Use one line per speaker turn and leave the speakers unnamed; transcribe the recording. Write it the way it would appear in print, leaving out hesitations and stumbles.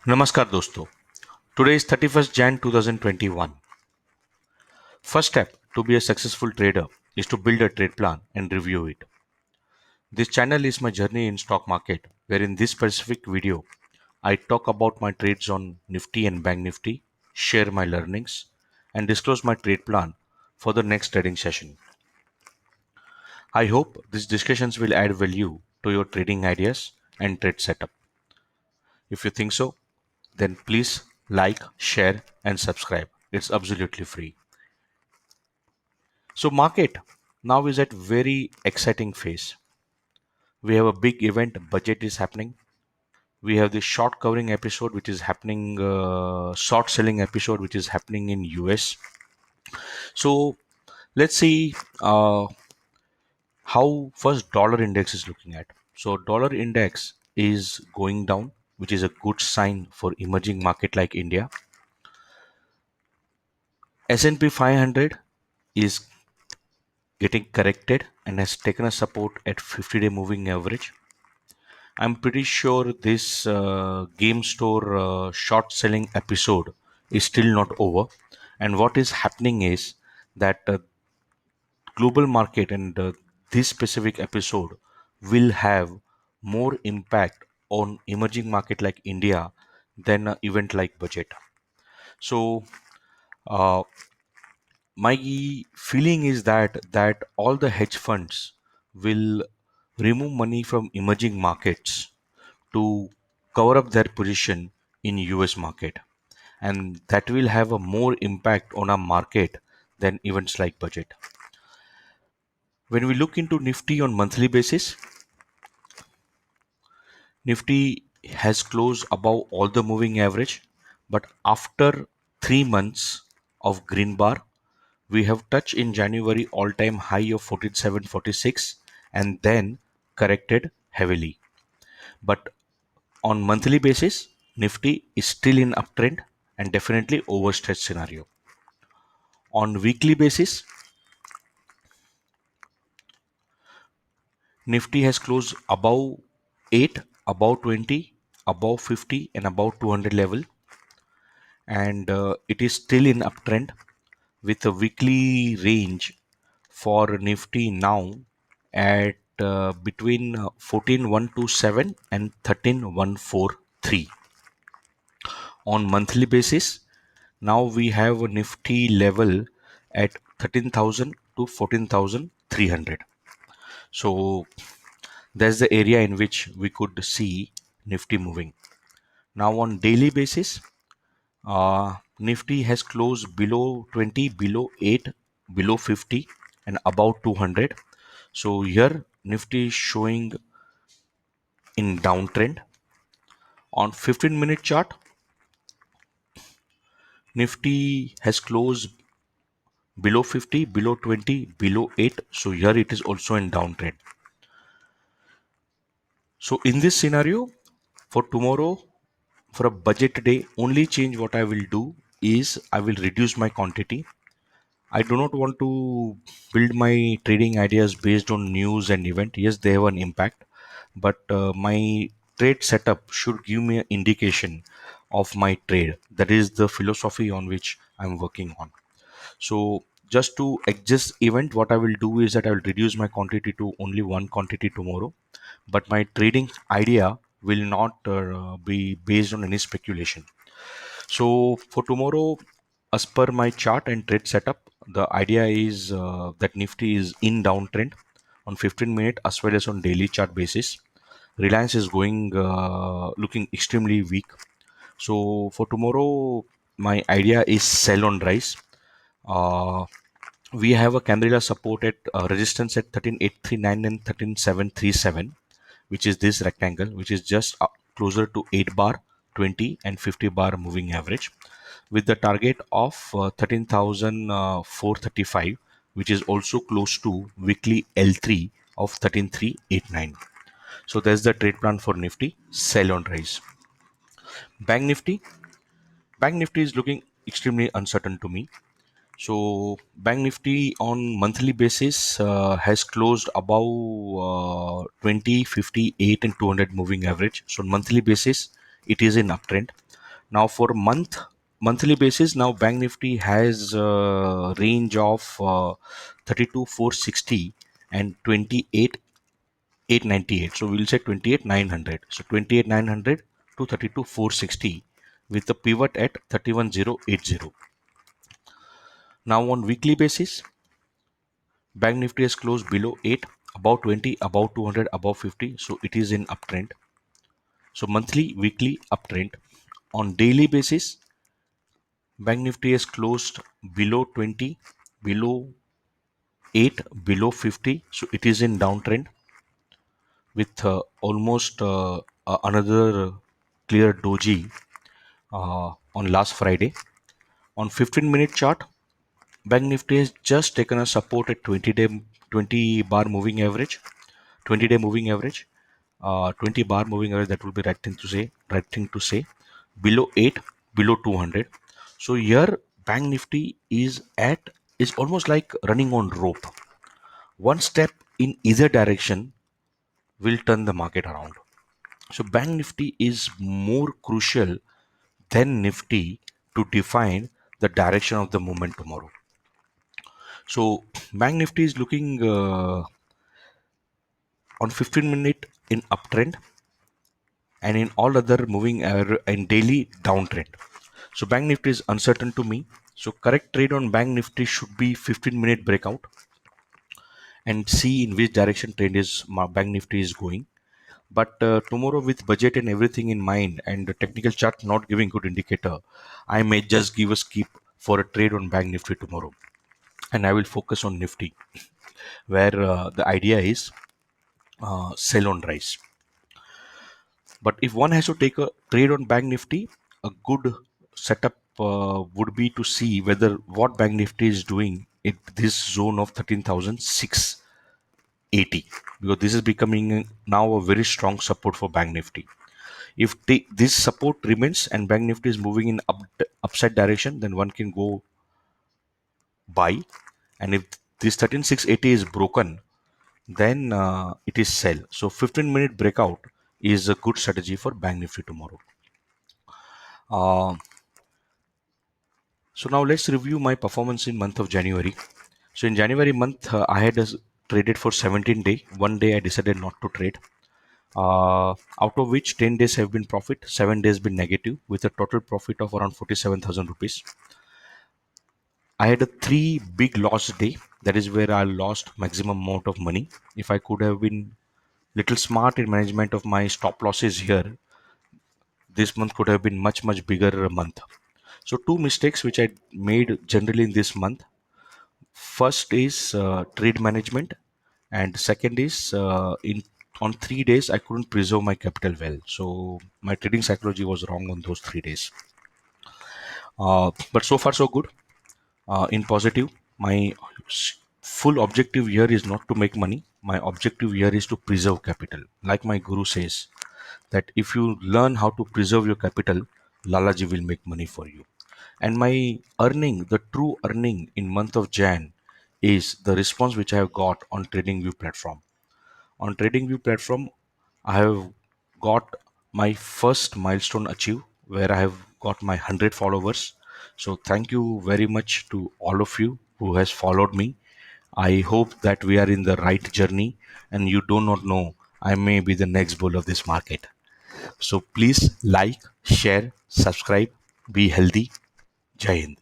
नमस्कार दोस्तों. Today is 31st Jan 2021. First step to be a successful trader is to build a trade plan and review it. This channel is my journey in stock market, where in this specific video I talk about my trades on Nifty and Bank Nifty, share my learnings, and disclose my trade plan for the next trading session. I hope these discussions will add value to your trading ideas and trade setup. If you think so, then please like, share, and subscribe. It's absolutely free. So market now is at very exciting phase. We have a big event, budget is happening. We have the short covering episode which is happening, short selling episode which is happening in US. So let's see how first dollar index is looking at. So dollar index is going down, which is a good sign for emerging market like India. S&P 500 is getting corrected and has taken a support at 50-day moving average. I'm pretty sure this game store short selling episode is still not over. And what is happening is that global market and this specific episode will have more impact on emerging market like India than an event like budget. So uh, my feeling is that all the hedge funds will remove money from emerging markets to cover up their position in US market, and that will have a more impact on our market than events like budget. When we look into Nifty on monthly basis, Nifty has closed above all the moving average, but after 3 months of green bar, we have touched in January all time high of 4746 and then corrected heavily. But on monthly basis, Nifty is still in uptrend and definitely overstretched scenario. On weekly basis, Nifty has closed above 8, above 20, above 50 and above 200 level, and it is still in uptrend with a weekly range for Nifty now at between 14,127 and 13,143. On monthly basis, now we have a Nifty level at 13,000 to 14,300. So that's the area in which we could see Nifty moving. Now on daily basis, Nifty has closed below 20, below 8, below 50 and above 200. So here Nifty is showing in downtrend. On 15-minute chart, Nifty has closed below 50, below 20, below 8. So here it is also in downtrend. So in this scenario, for tomorrow, for a budget day, only change what I will do is I will reduce my quantity. I do not want to build my trading ideas based on news and event. Yes, they have an impact, but my trade setup should give me an indication of my trade. That is the philosophy on which I'm working on. So just to adjust event, what I will do is that I will reduce my quantity to only one quantity tomorrow, but my trading idea will not be based on any speculation. So for tomorrow, as per my chart and trade setup, the idea is that Nifty is in downtrend on 15-minute as well as on daily chart basis. Reliance is going looking extremely weak. So for tomorrow, my idea is sell on rise. Uh, we have a candidate support at resistance at 13,839 and 13,737, which is this rectangle, which is just closer to 8 bar, 20 and 50 bar moving average, with the target of 13,435, which is also close to weekly L3 of 13,389. So there's the trade plan for Nifty, sell on rise. Bank Nifty, Bank Nifty is looking extremely uncertain to me. So Bank Nifty on monthly basis has closed above 20, 58 and 200 moving average. So on monthly basis, it is in uptrend. Now for monthly basis, now Bank Nifty has a range of 32,460 and 28,898. So we'll say 28,900. So 28,900 to 32,460 with a pivot at 31,080. Now on weekly basis, Bank Nifty has closed below 8, above 20, above 200, above 50. So it is in uptrend. So monthly, weekly uptrend. On daily basis, Bank Nifty has closed below 20, below 8, below 50. So it is in downtrend with almost another clear doji on last Friday. On 15-minute chart, Bank Nifty has just taken a support at 20 bar moving average, 20-day moving average, 20 bar moving average. That will be right thing to say. Right thing to say. Below 8, below 200. So here Bank Nifty is almost like running on rope. One step in either direction will turn the market around. So Bank Nifty is more crucial than Nifty to define the direction of the movement tomorrow. So Bank Nifty is looking on 15-minute in uptrend and in all other moving in daily downtrend. So Bank Nifty is uncertain to me. So correct trade on Bank Nifty should be 15-minute breakout and see in which direction trend is Bank Nifty is going. But tomorrow with budget and everything in mind and the technical chart not giving good indicator, I may just give a skip for a trade on Bank Nifty tomorrow. And I will focus on Nifty where the idea is sell on rise. But if one has to take a trade on Bank Nifty, a good setup would be to see whether what Bank Nifty is doing in this zone of 13,680, because this is becoming now a very strong support for Bank Nifty. If this support remains and Bank Nifty is moving in upside direction, then one can go buy. And if this 13,680 is broken, then it is sell. So 15-minute breakout is a good strategy for Bank Nifty tomorrow. Uh, so now let's review my performance in month of January. So in January month, I had traded for 17 days. One day I decided not to trade. Out of which 10 days have been profit, 7 days been negative with a total profit of around 47,000 rupees. I had a 3 big loss day. That is where I lost maximum amount of money. If I could have been little smart in management of my stop losses here, this month could have been much bigger month. So two mistakes which I made generally in this month. First is trade management, and second is in on 3 days I couldn't preserve my capital well. So my trading psychology was wrong on those 3 days. But so far so good. In positive, my full objective here is not to make money. My objective here is to preserve capital. Like my guru says, that if you learn how to preserve your capital, Lalaji will make money for you. And my earning, the true earning in month of Jan, is the response which I have got on TradingView platform. On TradingView platform, I have got my first milestone achieved where I have got my 100 followers. So thank you very much to all of you who has followed me. I hope that we are in the right journey and you do not know I may be the next bull of this market. So please like, share, subscribe, be healthy. Jai Hind.